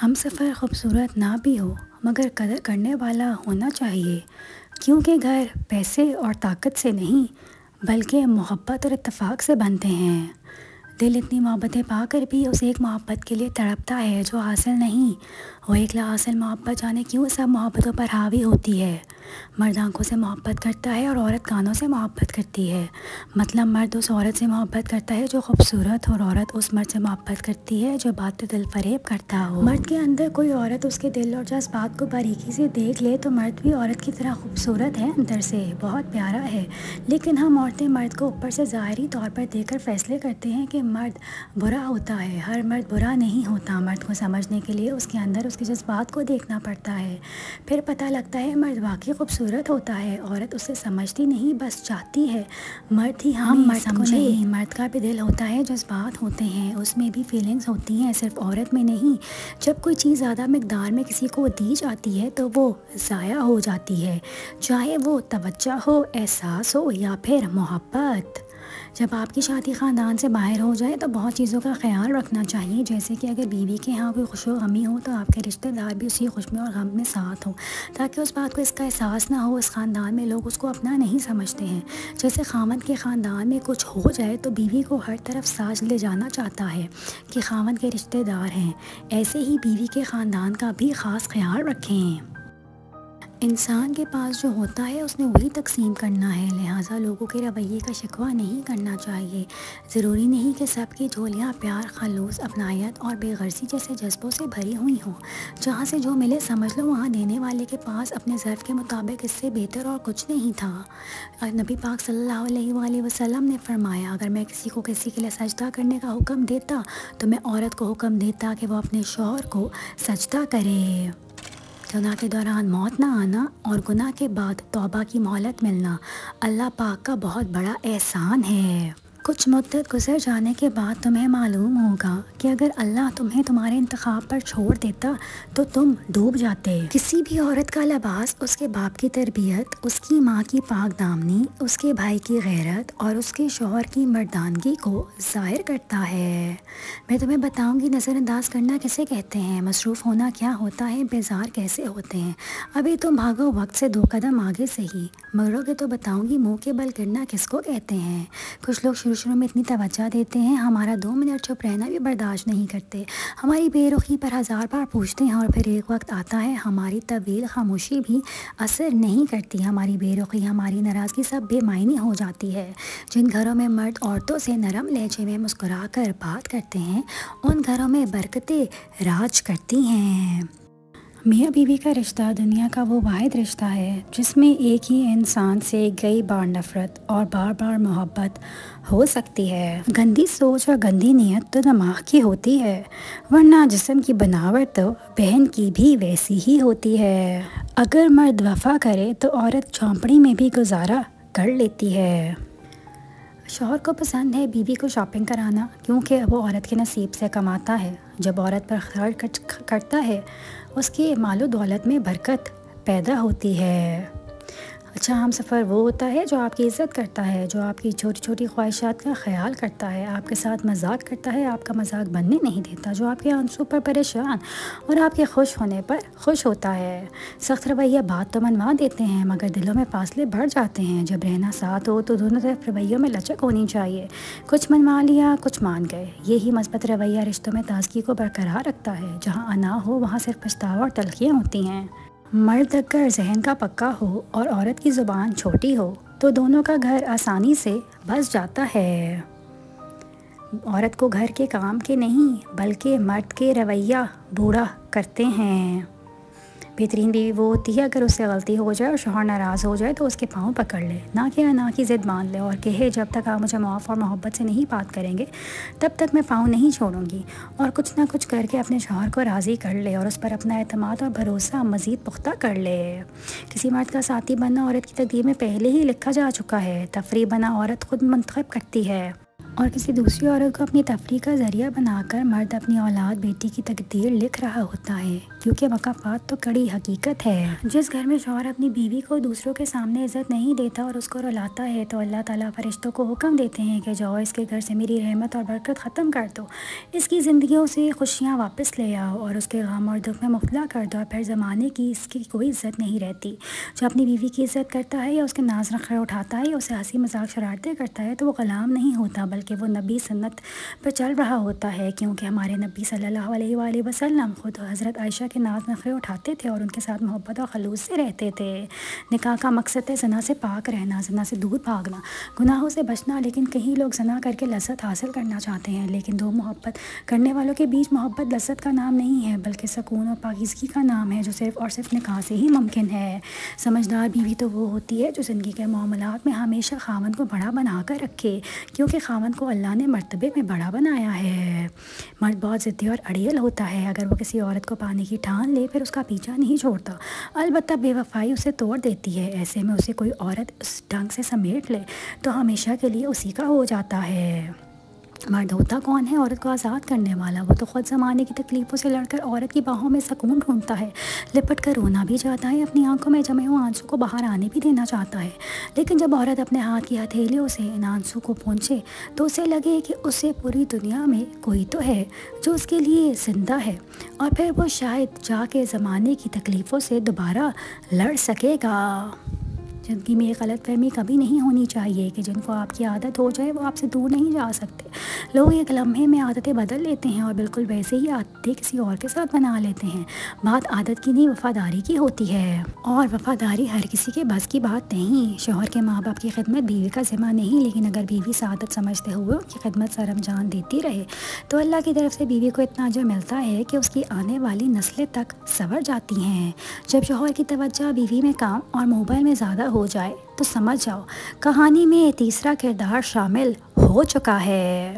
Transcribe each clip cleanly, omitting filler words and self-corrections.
ہم سفر خوبصورت نہ بھی ہو مگر قدر کرنے والا ہونا چاہیے، کیونکہ گھر پیسے اور طاقت سے نہیں بلکہ محبت اور اتفاق سے بنتے ہیں۔ دل اتنی محبتیں پا کر بھی اس ایک محبت کے لیے تڑپتا ہے جو حاصل نہیں۔ وہ ایک لا حاصل محبت جانے کیوں سب محبتوں پر حاوی ہوتی ہے۔ مرد آنکھوں سے محبت کرتا ہے اور عورت کانوں سے محبت کرتی ہے۔ مطلب مرد اس عورت سے محبت کرتا ہے جو خوبصورت ہو اور عورت اس مرد سے محبت کرتی ہے جو باتیں دل فریب کرتا ہو۔ مرد کے اندر کوئی عورت اس کے دل اور جذبات کو باریکی سے دیکھ لے تو مرد بھی عورت کی طرح خوبصورت ہے، اندر سے بہت پیارا ہے، لیکن ہم عورتیں مرد کو اوپر سے ظاہری طور پر دیکھ کر فیصلے کرتے ہیں کہ مرد برا ہوتا ہے۔ ہر مرد برا نہیں ہوتا۔ مرد کو سمجھنے کے لیے اس کے اندر اس کے جذبات کو دیکھنا پڑتا ہے، پھر پتہ لگتا ہے مرد واقعی خوبصورت ہوتا ہے۔ عورت اسے سمجھتی نہیں، بس چاہتی ہے مرد ہی ہم مرد کو نہیں۔ مرد کا بھی دل ہوتا ہے، جذبات ہوتے ہیں، اس میں بھی فیلنگز ہوتی ہیں، صرف عورت میں نہیں۔ جب کوئی چیز زیادہ مقدار میں کسی کو دی جاتی ہے تو وہ ضائع ہو جاتی ہے، چاہے وہ توجہ ہو، احساس ہو یا پھر محبت۔ جب آپ کی شادی خاندان سے باہر ہو جائے تو بہت چیزوں کا خیال رکھنا چاہیے، جیسے کہ اگر بیوی کے ہاں کوئی خوش و غمی ہو تو آپ کے رشتہ دار بھی اسی خوش میں اور غم میں ساتھ ہوں، تاکہ اس بات کو اس کا احساس نہ ہو اس خاندان میں لوگ اس کو اپنا نہیں سمجھتے ہیں۔ جیسے خاوند کے خاندان میں کچھ ہو جائے تو بیوی کو ہر طرف ساج لے جانا چاہتا ہے کہ خاوند کے رشتہ دار ہیں، ایسے ہی بیوی کے خاندان کا بھی خاص خیال رکھیں۔ انسان کے پاس جو ہوتا ہے اس نے وہی تقسیم کرنا ہے، لہٰذا لوگوں کے رویے کا شکوہ نہیں کرنا چاہیے۔ ضروری نہیں کہ سب کی جھولیاں پیار، خلوص، اپنائیت اور بے غرضی جیسے جذبوں سے بھری ہوئی ہوں۔ جہاں سے جو ملے سمجھ لو وہاں دینے والے کے پاس اپنے ظرف کے مطابق اس سے بہتر اور کچھ نہیں تھا۔ نبی پاک صلی اللہ علیہ وآلہ وسلم نے فرمایا، اگر میں کسی کو کسی کے لیے سجدہ کرنے کا حکم دیتا تو میں عورت کو حکم دیتا کہ وہ اپنے شوہر کو سجدہ کرے۔ گناہ کے دوران موت نہ آنا اور گناہ کے بعد توبہ کی مہلت ملنا اللہ پاک کا بہت بڑا احسان ہے۔ کچھ مدت گزر جانے کے بعد تمہیں معلوم ہوگا کہ اگر اللہ تمہیں تمہارے انتخاب پر چھوڑ دیتا تو تم ڈوب جاتے۔ کسی بھی عورت کا لباس اس کے باپ کی تربیت، اس کی ماں کی پاک دامنی، اس کے بھائی کی غیرت اور اس کے شوہر کی مردانگی کو ظاہر کرتا ہے۔ میں تمہیں بتاؤں گی نظر انداز کرنا کسے کہتے ہیں، مصروف ہونا کیا ہوتا ہے، بیزار کیسے ہوتے ہیں۔ ابھی تم بھاگو وقت سے 2 قدم آگے سے ہی، مرو گے تو بتاؤں گی منہ کے بل گرنا کس کو کہتے ہیں۔ کچھ لوگ شروع میں اتنی توجہ دیتے ہیں، ہمارا 2 منٹ چپ رہنا بھی برداشت نہیں کرتے، ہماری بے رخی پر 1000 بار پوچھتے ہیں، اور پھر ایک وقت آتا ہے ہماری طویل خاموشی بھی اثر نہیں کرتی، ہماری بے رخی، ہماری ناراضگی سب بے معنی ہو جاتی ہے۔ جن گھروں میں مرد عورتوں سے نرم لہجے میں مسکرا کر بات کرتے ہیں ان گھروں میں برکتیں راج کرتی ہیں۔ میاں بیوی کا رشتہ دنیا کا وہ واحد رشتہ ہے جس میں ایک ہی انسان سے کئی بار نفرت اور بار بار محبت ہو سکتی ہے۔ گندی سوچ اور گندی نیت تو دماغ کی ہوتی ہے، ورنہ جسم کی بناوٹ تو بہن کی بھی ویسی ہی ہوتی ہے۔ اگر مرد وفا کرے تو عورت جھونپڑی میں بھی گزارا کر لیتی ہے۔ شوہر کو پسند ہے بیوی کو شاپنگ کرانا، کیونکہ وہ عورت کے نصیب سے کماتا ہے۔ جب عورت پر خرچ کرتا ہے اس کے مال و دولت میں برکت پیدا ہوتی ہے۔ اچھا ہم سفر وہ ہوتا ہے جو آپ کی عزت کرتا ہے، جو آپ کی چھوٹی چھوٹی خواہشات کا خیال کرتا ہے، آپ کے ساتھ مذاق کرتا ہے، آپ کا مذاق بننے نہیں دیتا، جو آپ کے آنسو پر پریشان اور آپ کے خوش ہونے پر خوش ہوتا ہے۔ سخت رویہ بات تو منوا دیتے ہیں مگر دلوں میں فاصلے بڑھ جاتے ہیں۔ جب رہنا ساتھ ہو تو دونوں طرف رویوں میں لچک ہونی چاہیے، کچھ منوا لیا کچھ مان گئے۔ یہی مثبت رویہ رشتوں میں تازگی کو برقرار رکھتا ہے۔ جہاں انا ہو وہاں صرف پچھتاوا اور تلخیاں ہوتی ہیں۔ مرد اگر ذہن کا پکا ہو اور عورت کی زبان چھوٹی ہو تو دونوں کا گھر آسانی سے بس جاتا ہے۔ عورت کو گھر کے کام کے نہیں بلکہ مرد کے رویہ بوڑھا کرتے ہیں۔ بہترین بیوی وہ ہوتی ہے اگر اس سے غلطی ہو جائے اور شوہر ناراض ہو جائے تو اس کے پاؤں پکڑ لے، نہ کہ انا کی ضد مان لے اور کہے جب تک آپ مجھے معاف اور محبت سے نہیں بات کریں گے تب تک میں پاؤں نہیں چھوڑوں گی، اور کچھ نہ کچھ کر کے اپنے شوہر کو راضی کر لے اور اس پر اپنا اعتماد اور بھروسہ مزید پختہ کر لے۔ کسی مرد کا ساتھی بننا عورت کی تقدیر میں پہلے ہی لکھا جا چکا ہے، تفریح بنا عورت خود منتخب کرتی ہے۔ اور کسی دوسری عورت کو اپنی تفریح کا ذریعہ بنا کر مرد اپنی اولاد بیٹی کی تقدیر لکھ رہا ہوتا ہے، کیونکہ مکافات تو کڑی حقیقت ہے۔ جس گھر میں شوہر اپنی بیوی کو دوسروں کے سامنے عزت نہیں دیتا اور اس کو رلاتا ہے، تو اللہ تعالیٰ فرشتوں کو حکم دیتے ہیں کہ جاؤ اس کے گھر سے میری رحمت اور برکت ختم کر دو، اس کی زندگیوں سے خوشیاں واپس لے آؤ اور اس کے غم اور دکھ میں مبتلا کر دو، اور پھر زمانے کی اس کی کوئی عزت نہیں رہتی۔ جو اپنی بیوی کی عزت کرتا ہے یا اس کے ناز نخرے اٹھاتا ہے یا اسے ہنسی مذاق شرارتیں کرتا ہے، تو وہ غلام نہیں ہوتا بلکہ وہ نبی سنت پر چل رہا ہوتا ہے، کیونکہ ہمارے نبی صلی اللہ علیہ وآلہ وسلم خود حضرت عائشہ کے ناز نخرے اٹھاتے تھے اور ان کے ساتھ محبت اور خلوص سے رہتے تھے۔ نکاح کا مقصد ہے زنا سے پاک رہنا، زنا سے دور بھاگنا، گناہوں سے بچنا، لیکن کہیں لوگ زنا کر کے لذت حاصل کرنا چاہتے ہیں، لیکن دو محبت کرنے والوں کے بیچ محبت لذت کا نام نہیں ہے بلکہ سکون اور پاکیزگی کا نام ہے، جو صرف اور صرف نکاح سے ہی ممکن ہے۔ سمجھدار بیوی تو وہ ہوتی ہے جو زندگی کے معاملات میں ہمیشہ خاوند کو بڑا بنا کر رکھے، کیونکہ خاوند کو اللہ نے مرتبے میں بڑا بنایا ہے۔ مرد بہت ضدی اور اڑیل ہوتا ہے، اگر وہ کسی عورت کو پانے کی ٹھان لے پھر اس کا پیچھا نہیں چھوڑتا، البتہ بے وفائی اسے توڑ دیتی ہے۔ ایسے میں اسے کوئی عورت اس ڈھنگ سے سمیٹ لے تو ہمیشہ کے لیے اسی کا ہو جاتا ہے۔ مرد ہوتا کون ہے؟ عورت کو آزاد کرنے والا۔ وہ تو خود زمانے کی تکلیفوں سے لڑ کر عورت کی باہوں میں سکون ڈھونڈتا ہے، لپٹ کر رونا بھی چاہتا ہے، اپنی آنکھوں میں جمے ہوئے آنسو کو باہر آنے بھی دینا چاہتا ہے، لیکن جب عورت اپنے ہاتھ کی ہتھیلیوں سے ان آنسو کو پونچھے تو اسے لگے کہ اسے پوری دنیا میں کوئی تو ہے جو اس کے لیے زندہ ہے، اور پھر وہ شاید جا کے زمانے کی تکلیفوں سے دوبارہ لڑ سکے گا۔ زندگی میں ایک غلط فہمی کبھی نہیں ہونی چاہیے کہ جن کو آپ کی عادت ہو جائے وہ آپ سے دور نہیں جا سکتے۔ لوگ ایک لمحے میں عادتیں بدل لیتے ہیں اور بالکل ویسے ہی عادتیں کسی اور کے ساتھ بنا لیتے ہیں۔ بات عادت کی نہیں وفاداری کی ہوتی ہے، اور وفاداری ہر کسی کے بس کی بات نہیں۔ شوہر کے ماں باپ کی خدمت بیوی کا ذمہ نہیں، لیکن اگر بیوی سعادت سمجھتے ہوئے ان کی خدمت سر انجام دیتی رہے تو اللہ کی طرف سے بیوی کو اتنا اجر ملتا ہے کہ اس کی آنے والی نسلیں تک سنور جاتی ہیں۔ جب شوہر کی توجہ بیوی میں کام اور موبائل میں زیادہ ہو جائے تو سمجھ جاؤ کہانی میں تیسرا کردار شامل ہو چکا ہے۔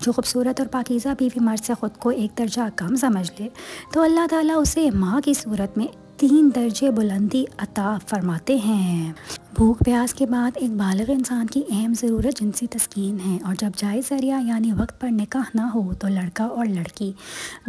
جو خوبصورت اور پاکیزہ بیوی مرد سے خود کو ایک درجہ کم سمجھ لے تو اللہ تعالیٰ اسے ماں کی صورت میں 3 درجے بلندی عطا فرماتے ہیں۔ بھوک پیاس کے بعد ایک بالغ انسان کی اہم ضرورت جنسی تسکین ہے، اور جب جائز ذریعہ یعنی وقت پر نکاح نہ ہو تو لڑکا اور لڑکی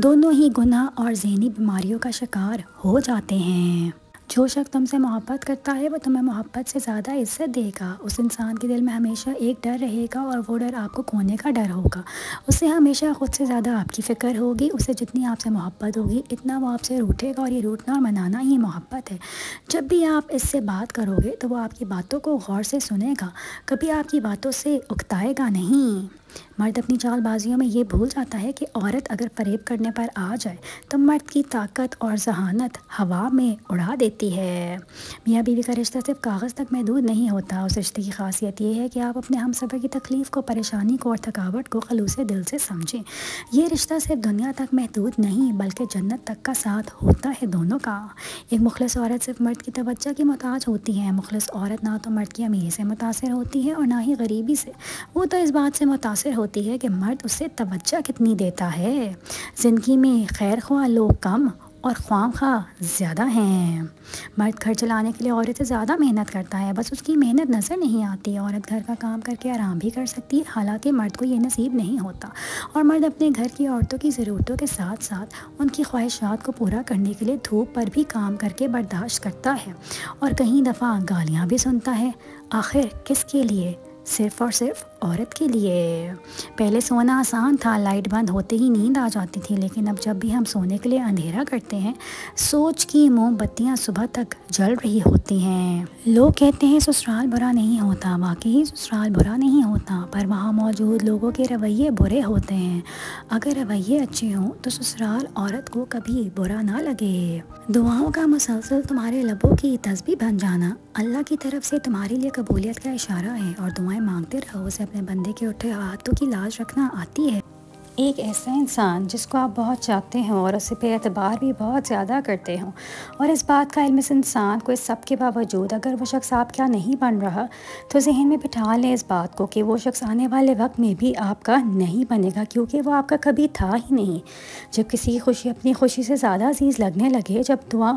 دونوں ہی گناہ اور ذہنی بیماریوں کا شکار ہو جاتے ہیں۔ جو شخص تم سے محبت کرتا ہے وہ تمہیں محبت سے زیادہ عزت دے گا۔ اس انسان کے دل میں ہمیشہ ایک ڈر رہے گا اور وہ ڈر آپ کو کھونے کا ڈر ہوگا۔ اسے ہمیشہ خود سے زیادہ آپ کی فکر ہوگی۔ اسے جتنی آپ سے محبت ہوگی اتنا وہ آپ سے روٹھے گا، اور یہ روٹنا اور منانا ہی محبت ہے۔ جب بھی آپ اس سے بات کرو گے تو وہ آپ کی باتوں کو غور سے سنے گا، کبھی آپ کی باتوں سے اکتائے گا نہیں۔ مرد اپنی چال بازیوں میں یہ بھول جاتا ہے کہ عورت اگر فریب کرنے پر آ جائے تو مرد کی طاقت اور ذہانت ہوا میں اڑا دیتی ہے۔ میاں بیوی کا رشتہ صرف کاغذ تک محدود نہیں ہوتا۔ اس رشتے کی خاصیت یہ ہے کہ آپ اپنے ہمسفر کی تکلیف کو، پریشانی کو اور تھکاوٹ کو خلوص دل سے سمجھیں۔ یہ رشتہ صرف دنیا تک محدود نہیں بلکہ جنت تک کا ساتھ ہوتا ہے دونوں کا۔ ایک مخلص عورت صرف مرد کی توجہ کی محتاج ہوتی ہے۔ مخلص عورت نہ تو مرد کی امیر سے متاثر ہوتی ہے اور نہ ہی غریبی سے، وہ تو اس بات سے متاثر ہوتی ہے کہ مرد اسے توجہ کتنی دیتا ہے۔ زندگی میں خیر خواہ لوگ کم اور خواہ خواہ زیادہ ہیں۔ مرد گھر چلانے کے لیے عورت سے زیادہ محنت کرتا ہے، بس اس کی محنت نظر نہیں آتی۔ عورت گھر کا کام کر کے آرام بھی کر سکتی ہے، حالانکہ مرد کو یہ نصیب نہیں ہوتا، اور مرد اپنے گھر کی عورتوں کی ضرورتوں کے ساتھ ساتھ ان کی خواہشات کو پورا کرنے کے لیے دھوپ پر بھی کام کر کے برداشت کرتا ہے، اور کہیں دفعہ گالیاں بھی سنتا ہے۔ آخر کس کے لیے؟ صرف اور صرف عورت کے لیے۔ پہلے سونا آسان تھا، لائٹ بند ہوتے ہی نیند آ جاتی تھی، لیکن اب جب بھی ہم سونے کے لیے اندھیرا کرتے ہیں سوچ کی موم بتیاں صبح تک جل رہی ہوتی ہیں۔ لوگ کہتے ہیں سسرال برا نہیں ہوتا، واقعی سسرال برا نہیں ہوتا، پر وہاں موجود لوگوں کے رویے برے ہوتے ہیں۔ اگر رویے اچھے ہوں تو سسرال عورت کو کبھی برا نہ لگے۔ دعاؤں کا مسلسل تمہارے لبوں کی تسبیح بن جانا اللہ کی طرف سے تمہارے لیے قبولیت کا اشارہ ہے، اور دعائیں مانگتے رہو، اسے اپنے بندے کے اٹھے ہاتھوں کی لاج رکھنا آتی ہے۔ ایک ایسا انسان جس کو آپ بہت چاہتے ہوں اور اسے پہ اعتبار بھی بہت زیادہ کرتے ہوں، اور اس بات کا علم اس انسان کو اس سب کے باوجود اگر وہ شخص آپ کا نہیں بن رہا تو ذہن میں بٹھا لیں اس بات کو کہ وہ شخص آنے والے وقت میں بھی آپ کا نہیں بنے گا، کیونکہ وہ آپ کا کبھی تھا ہی نہیں۔ جب کسی کی خوشی اپنی خوشی سے زیادہ عزیز لگنے لگے، جب دعا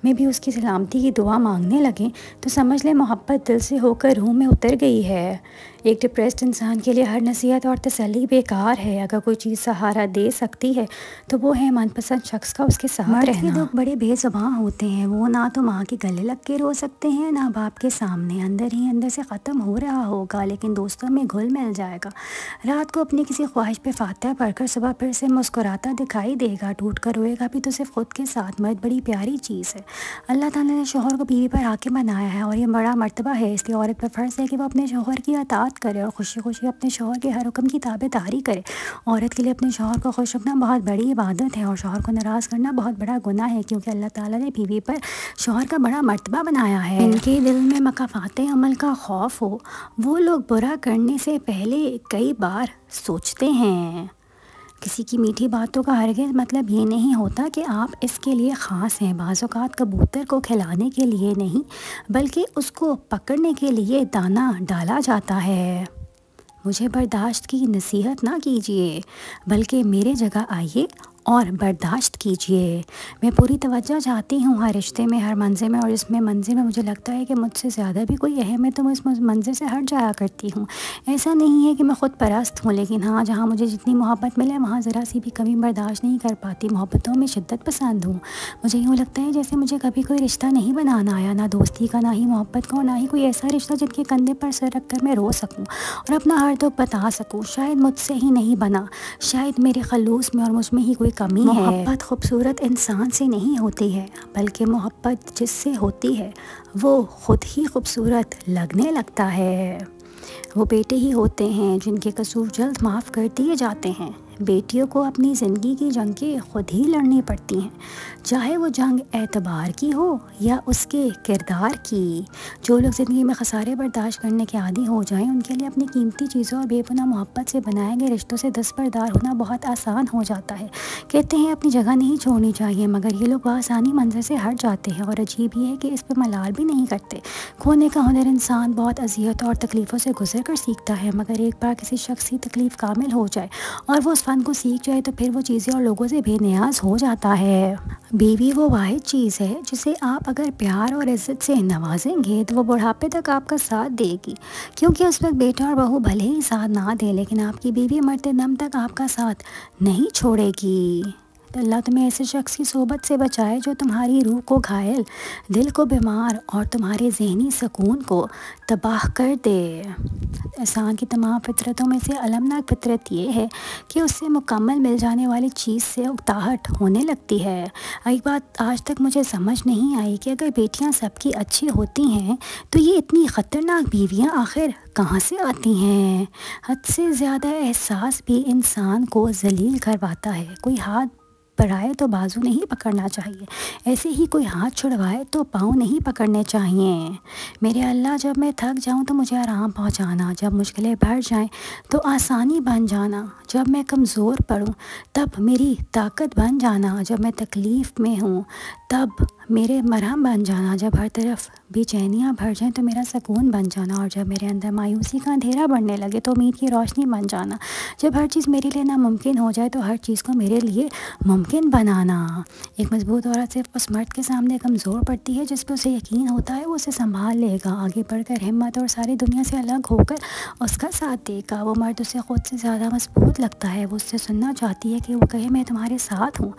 میں بھی اس کی سلامتی کی دعا مانگنے لگیں تو سمجھ لیں محبت دل سے ہو کر روح میں اتر گئی ہے۔ ایک ڈپریسڈ انسان کے لیے ہر نصیحت اور تسلی بیکار ہے۔ اگر کوئی چیز سہارا دے سکتی ہے تو وہ ہے من پسند شخص کا اس کے ساتھ رہنا۔ مرد کے لوگ بڑے بے زبان ہوتے ہیں، وہ نہ تو ماں کے گلے لگ کے رو سکتے ہیں نہ باپ کے سامنے، اندر ہی اندر سے ختم ہو رہا ہوگا لیکن دوستوں میں گھل مل جائے گا۔ رات کو اپنی کسی خواہش پہ فاتحہ پڑھ کر صبح پھر سے مسکراتا دکھائی دے گا، ٹوٹ کر روئے گا بھی تو صرف خود کے ساتھ۔ مرد بڑی پیاری چیز ہے، اللہ تعالیٰ نے شوہر کو بیوی پر حاکم بنایا ہے اور یہ بڑا مرتبہ ہے، اس لیے عورت پر فرض ہے کہ وہ اپنے شوہر کی اطاعت کرے اور خوشی خوشی اپنے شوہر کے ہر حکم کی تابع داری کرے۔ عورت کے لیے اپنے شوہر کو خوش رکھنا بہت بڑی عبادت ہے اور شوہر کو ناراض کرنا بہت بڑا گناہ ہے، کیونکہ اللہ تعالیٰ نے بیوی پر شوہر کا بڑا مرتبہ بنایا ہے۔ ان کے دل میں مکافات عمل کا خوف ہو، وہ لوگ برا کرنے سے پہلے کئی بار سوچتے ہیں۔ کسی کی میٹھی باتوں کا ہرگز مطلب یہ نہیں ہوتا کہ آپ اس کے لیے خاص ہیں۔ بعض اوقات کبوتر کو کھلانے کے لیے نہیں بلکہ اس کو پکڑنے کے لیے دانہ ڈالا جاتا ہے۔ مجھے برداشت کی نصیحت نہ کیجیے بلکہ میرے جگہ آئیے اور برداشت کیجیے۔ میں پوری توجہ چاہتی ہوں ہر رشتے میں، ہر منظر میں، اور اس میں منظر میں مجھے لگتا ہے کہ مجھ سے زیادہ بھی کوئی اہم ہے تو میں اس منظر سے ہٹ جایا کرتی ہوں۔ ایسا نہیں ہے کہ میں خود پرست ہوں، لیکن ہاں جہاں مجھے جتنی محبت ملے وہاں ذرا سی بھی کمی برداشت نہیں کر پاتی۔ محبتوں میں شدت پسند ہوں، مجھے یوں لگتا ہے جیسے مجھے کبھی کوئی رشتہ نہیں بنانا آیا، نہ دوستی کا، نہ ہی محبت کا، اور نہ ہی کوئی ایسا رشتہ جن کے کندھے پر سر رکھ کر میں رو سکوں اور اپنا ہر دکھ بتا سکوں۔ شاید مجھ سے ہی نہیں بنا، شاید میرے خلوص میں اور مجھ میں ہی کوئی کمی ہے۔ محبت خوبصورت انسان سے نہیں ہوتی ہے بلکہ محبت جس سے ہوتی ہے وہ خود ہی خوبصورت لگنے لگتا ہے۔ وہ بیٹے ہی ہوتے ہیں جن کے قصور جلد معاف کر دیے جاتے ہیں۔ بیٹیوں کو اپنی زندگی کی جنگیں خود ہی لڑنی پڑتی ہیں، چاہے وہ جنگ اعتبار کی ہو یا اس کے کردار کی۔ جو لوگ زندگی میں خسارے برداشت کرنے کے عادی ہو جائیں ان کے لیے اپنی قیمتی چیزوں اور بے پناہ محبت سے بنائے گئے رشتوں سے دستبردار ہونا بہت آسان ہو جاتا ہے۔ کہتے ہیں اپنی جگہ نہیں چھوڑنی چاہیے، مگر یہ لوگ بآسانی منظر سے ہٹ جاتے ہیں اور عجیب یہ ہے کہ اس پہ ملال بھی نہیں کرتے۔ کھونے کا ہنر انسان بہت اذیت اور تکلیفوں سے گزر کر سیکھتا ہے، مگر ایک بار کسی شخص کی تکلیف کامل ہو جائے اور وہ اس فن کو سیکھ جائے تو پھر وہ چیزیں اور لوگوں سے بے نیاز ہو جاتا ہے۔ بیوی وہ واحد چیز ہے جسے آپ اگر پیار اور عزت سے نوازیں گے تو وہ بڑھاپے تک آپ کا ساتھ دے گی، کیونکہ اس وقت بیٹا اور بہو بھلے ہی ساتھ نہ دے لیکن آپ کی بیوی مرتے دم تک آپ کا ساتھ نہیں چھوڑے گی۔ تو اللہ تمہیں ایسے شخص کی صحبت سے بچائے جو تمہاری روح کو گھائل، دل کو بیمار اور تمہارے ذہنی سکون کو تباہ کر دے۔ انسان کی تمام فطرتوں میں سے المناک فطرت یہ ہے کہ اس سے مکمل مل جانے والی چیز سے اکتاہٹ ہونے لگتی ہے۔ ایک بات آج تک مجھے سمجھ نہیں آئی کہ اگر بیٹیاں سب کی اچھی ہوتی ہیں تو یہ اتنی خطرناک بیویاں آخر کہاں سے آتی ہیں؟ حد سے زیادہ احساس بھی انسان کو ذلیل کرواتا ہے۔ کوئی ہاتھ بڑھائے تو بازو نہیں پکڑنا چاہیے، ایسے ہی کوئی ہاتھ چھڑوائے تو پاؤں نہیں پکڑنے چاہیے۔ میرے اللہ، جب میں تھک جاؤں تو مجھے آرام پہنچانا، جب مشکلیں بڑھ جائیں تو آسانی بن جانا، جب میں کمزور پڑوں تب میری طاقت بن جانا، جب میں تکلیف میں ہوں تب میرے مرہم بن جانا، جب ہر طرف بے چینیاں بھر جائیں تو میرا سکون بن جانا، اور جب میرے اندر مایوسی کا اندھیرا بڑھنے لگے تو امید کی روشنی بن جانا، جب ہر چیز میرے لیے ناممکن ہو جائے تو ہر چیز کو میرے لیے ممکن بنانا۔ ایک مضبوط عورت صرف اس مرد کے سامنے کمزور پڑتی ہے جس پہ اسے یقین ہوتا ہے وہ اسے سنبھال لے گا، آگے بڑھ کر ہمت اور ساری دنیا سے الگ ہو کر اس کا ساتھ دے گا۔ وہ مرد اسے خود سے زیادہ مضبوط لگتا ہے، وہ اس سے سننا چاہتی ہے کہ وہ کہے میں تمہارے ساتھ ہوں۔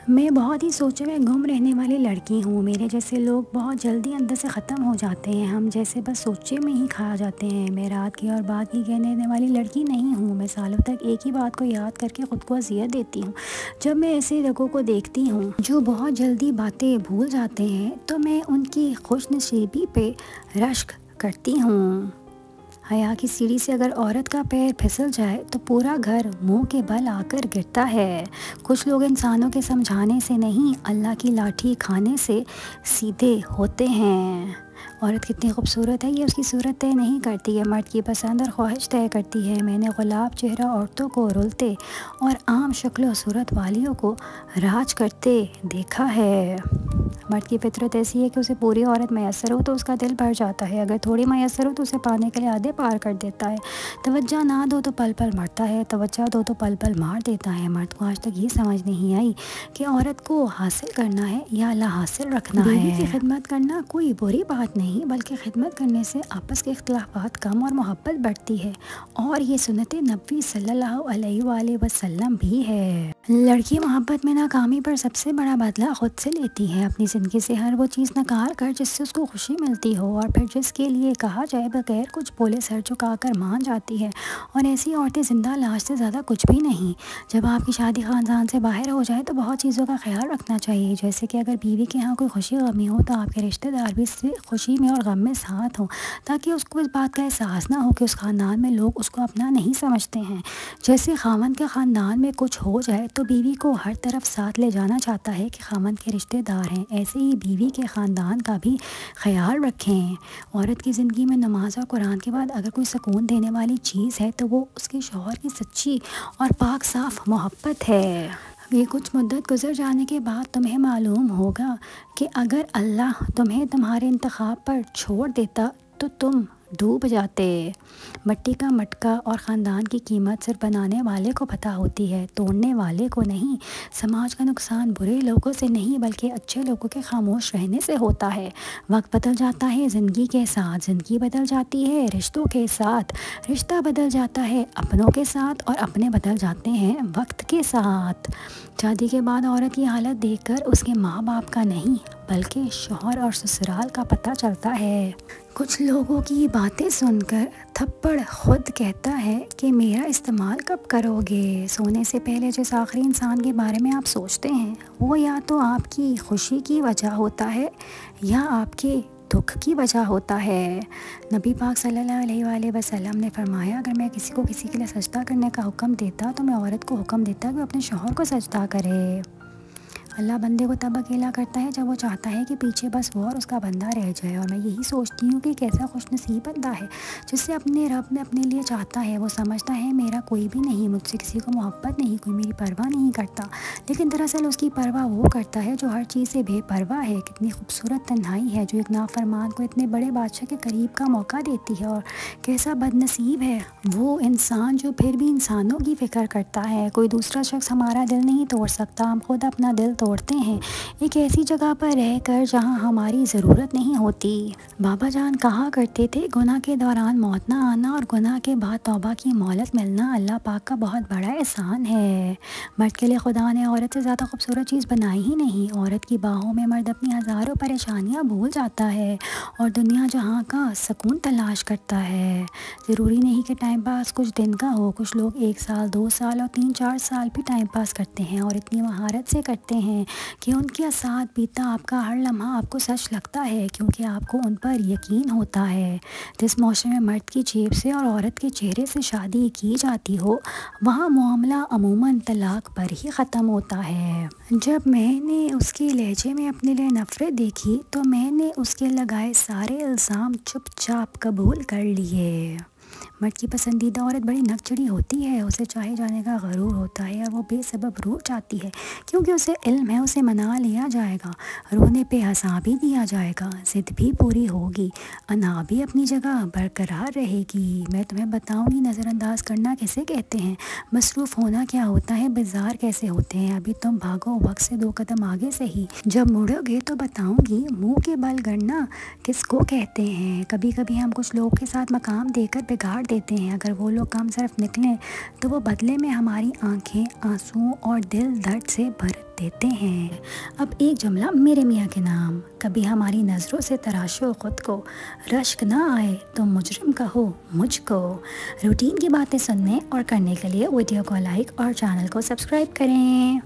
میں بہت ہی سوچے میں گم رہنے والی لڑکی ہوں، میرے جیسے لوگ بہت جلدی اندر سے ختم ہو جاتے ہیں، ہم جیسے بس سوچے میں ہی کھا جاتے ہیں۔ میں رات کی اور بات کی کہنے والی لڑکی نہیں ہوں، میں سالوں تک ایک ہی بات کو یاد کر کے خود کو اذیت دیتی ہوں۔ جب میں ایسے لوگوں کو دیکھتی ہوں جو بہت جلدی باتیں بھول جاتے ہیں تو میں ان کی خوش نصیبی پہ رشک کرتی ہوں۔ حیا کی سیڑھی سے اگر عورت کا پیر پھسل جائے تو پورا گھر منہ کے بل آ کر گرتا ہے۔ کچھ لوگ انسانوں کے سمجھانے سے نہیں اللہ کی لاٹھی کھانے سے سیدھے ہوتے ہیں۔ عورت کتنی خوبصورت ہے یہ اس کی صورت طے نہیں کرتی، یہ مرد کی پسند اور خواہش طے کرتی ہے۔ میں نے گلاب چہرہ عورتوں کو رلتے اور عام شکل و صورت والیوں کو راج کرتے دیکھا ہے۔ مرد کی فطرت ایسی ہے کہ اسے پوری عورت میسر ہو تو اس کا دل بھر جاتا ہے، اگر تھوڑی میسر ہو تو اسے پانے کے لیے آدھے پار کر دیتا ہے۔ توجہ نہ دو تو پل پل مرتا ہے، توجہ دو تو پل پل مار دیتا ہے۔ مرد کو آج تک یہ سمجھ نہیں آئی کہ عورت کو حاصل کرنا ہے یا لا حاصل رکھنا ہے۔ بیوی کی خدمت کرنا کوئی بری بات نہیں، بلکہ خدمت کرنے سے آپس کے اختلافات کم اور محبت بڑھتی ہے، اور یہ سنت نبوی صلی اللہ علیہ وآلہ وسلم بھی ہے۔ لڑکی محبت میں ناکامی پر سب سے بڑا بدلہ خود سے لیتی ہے، اپنی زندگی سے ہر وہ چیز نکال کر جس سے اس کو خوشی ملتی ہو، اور پھر جس کے لیے کہا جائے بغیر کچھ بولے سر جھکا کر مان جاتی ہے، اور ایسی عورتیں زندہ لاش سے زیادہ کچھ بھی نہیں۔ جب آپ کی شادی خاندان سے باہر ہو جائے تو بہت چیزوں کا خیال رکھنا چاہیے، جیسے کہ اگر بیوی کے ہاں کوئی خوشی غمی ہو تو آپ کے رشتہ دار بھی خوشی میں اور غم میں ساتھ ہوں، تاکہ اس کو اس بات کا احساس نہ ہو کہ اس خاندان میں لوگ اس کو اپنا نہیں سمجھتے ہیں۔ جیسے خاوند کے خاندان میں کچھ ہو جائے تو بیوی کو ہر طرف ساتھ لے جانا چاہتا ہے کہ خاوند کے رشتہ دار ہیں، ایسے ہی بیوی کے خاندان کا بھی خیال رکھیں۔ عورت کی زندگی میں نماز اور قرآن کے بعد اگر کوئی سکون دینے والی چیز ہے تو وہ اس کے شوہر کی سچی اور پاک صاف محبت ہے۔ یہ کچھ مدت گزر جانے کے بعد تمہیں معلوم ہوگا کہ اگر اللہ تمہیں تمہارے انتخاب پر چھوڑ دیتا تو تم ڈوب جاتے۔ مٹی کا مٹکا اور خاندان کی قیمت صرف بنانے والے کو پتہ ہوتی ہے، توڑنے والے کو نہیں۔ سماج کا نقصان برے لوگوں سے نہیں بلکہ اچھے لوگوں کے خاموش رہنے سے ہوتا ہے۔ وقت بدل جاتا ہے زندگی کے ساتھ، زندگی بدل جاتی ہے رشتوں کے ساتھ، رشتہ بدل جاتا ہے اپنوں کے ساتھ، اور اپنے بدل جاتے ہیں وقت کے ساتھ۔ شادی کے بعد عورت کی حالت دیکھ کر اس کے ماں باپ کا نہیں بلکہ شوہر اور سسرال کا پتہ چلتا ہے۔ کچھ لوگوں کی باتیں سن کر تھپڑ خود کہتا ہے کہ میرا استعمال کب کرو گے۔ سونے سے پہلے جس آخری انسان کے بارے میں آپ سوچتے ہیں وہ یا تو آپ کی خوشی کی وجہ ہوتا ہے یا آپ کے دکھ کی وجہ ہوتا ہے۔ نبی پاک صلی اللہ علیہ وآلہ وسلم نے فرمایا، اگر میں کسی کو کسی کے لیے سجدہ کرنے کا حکم دیتا تو میں عورت کو حکم دیتا کہ وہ اپنے شوہر کو سجدہ کرے۔ اللہ بندے کو تب اکیلا کرتا ہے جب وہ چاہتا ہے کہ پیچھے بس وہ اور اس کا بندہ رہ جائے، اور میں یہی سوچتی ہوں کہ کیسا خوش نصیب بندہ ہے جس سے اپنے رب نے اپنے لیے چاہتا ہے۔ وہ سمجھتا ہے میرا کوئی بھی نہیں، مجھ سے کسی کو محبت نہیں، کوئی میری پرواہ نہیں کرتا، لیکن دراصل اس کی پرواہ وہ کرتا ہے جو ہر چیز سے بے پرواہ ہے۔ کتنی خوبصورت تنہائی ہے جو ایک نافرمان کو اتنے بڑے بادشاہ کے قریب کا موقع دیتی ہے، اور کیسا بد نصیب ہے وہ انسان جو پھر بھی انسانوں کی فکر کرتا ہے۔ کوئی دوسرا شخص ہمارا دل نہیں توڑ سکتا، ہم خود اپنا دل توڑتے ہیں ایک ایسی جگہ پر رہ کر جہاں ہماری ضرورت نہیں ہوتی۔ بابا جان کہا کرتے تھے، گناہ کے دوران موت نہ آنا اور گناہ کے بعد توبہ کی مہلت ملنا اللہ پاک کا بہت بڑا احسان ہے۔ مرد کے لیے خدا نے عورت سے زیادہ خوبصورت چیز بنائی ہی نہیں۔ عورت کی باہوں میں مرد اپنی ہزاروں پریشانیاں بھول جاتا ہے اور دنیا جہاں کا سکون تلاش کرتا ہے۔ ضروری نہیں کہ ٹائم پاس کچھ دن کا ہو، کچھ لوگ 1 سال 2 سال اور 3-4 سال بھی ٹائم پاس کرتے ہیں، اور اتنی مہارت سے کرتے ہیں کہ ان کے ساتھ بیتا آپ کا ہر لمحہ آپ کو سچ لگتا ہے، کیونکہ آپ کو ان پر یقین ہوتا ہے۔ جس معاشرے میں مرد کی جیب سے اور عورت کے چہرے سے شادی کی جاتی ہو وہاں معاملہ عموماً طلاق پر ہی ختم ہوتا ہے۔ جب میں نے اس کے لہجے میں اپنے لیے نفرت دیکھی تو میں نے اس کے لگائے سارے الزام چپ چاپ قبول کر لیے۔ مرد کی پسندیدہ عورت بڑی نکچڑی ہوتی ہے، اسے چاہے جانے کا غرور ہوتا ہے اور وہ بے سبب روٹھ جاتی ہے، کیونکہ اسے علم ہے اسے منا لیا جائے گا، رونے پہ ہنسا بھی دیا جائے گا، ضد بھی پوری ہوگی، انا بھی اپنی جگہ برقرار رہے گی۔ میں تمہیں بتاؤں گی نظر انداز کرنا کسے کہتے ہیں، مصروف ہونا کیا ہوتا ہے، بیزار کیسے ہوتے ہیں۔ ابھی تم بھاگو وقت سے 2 قدم آگے سے ہی، جب مڑو گے تو بتاؤں گی منہ کے بل گڑنا کس کو کہتے ہیں۔ کبھی کبھی ہم کچھ لوگ کے ساتھ مقام دے کر بگاڑ دیتے ہیں، اگر وہ لوگ کم صرف نکلیں تو وہ بدلے میں ہماری آنکھیں آنسوں اور دل درد سے بھر دیتے ہیں۔ اب ایک جملہ میرے میاں کے نام، کبھی ہماری نظروں سے تراشو خود کو، رشک نہ آئے تو مجرم کہو مجھ کو۔ روٹین کی باتیں سننے اور کرنے کے لیے ویڈیو کو لائک اور چینل کو سبسکرائب کریں۔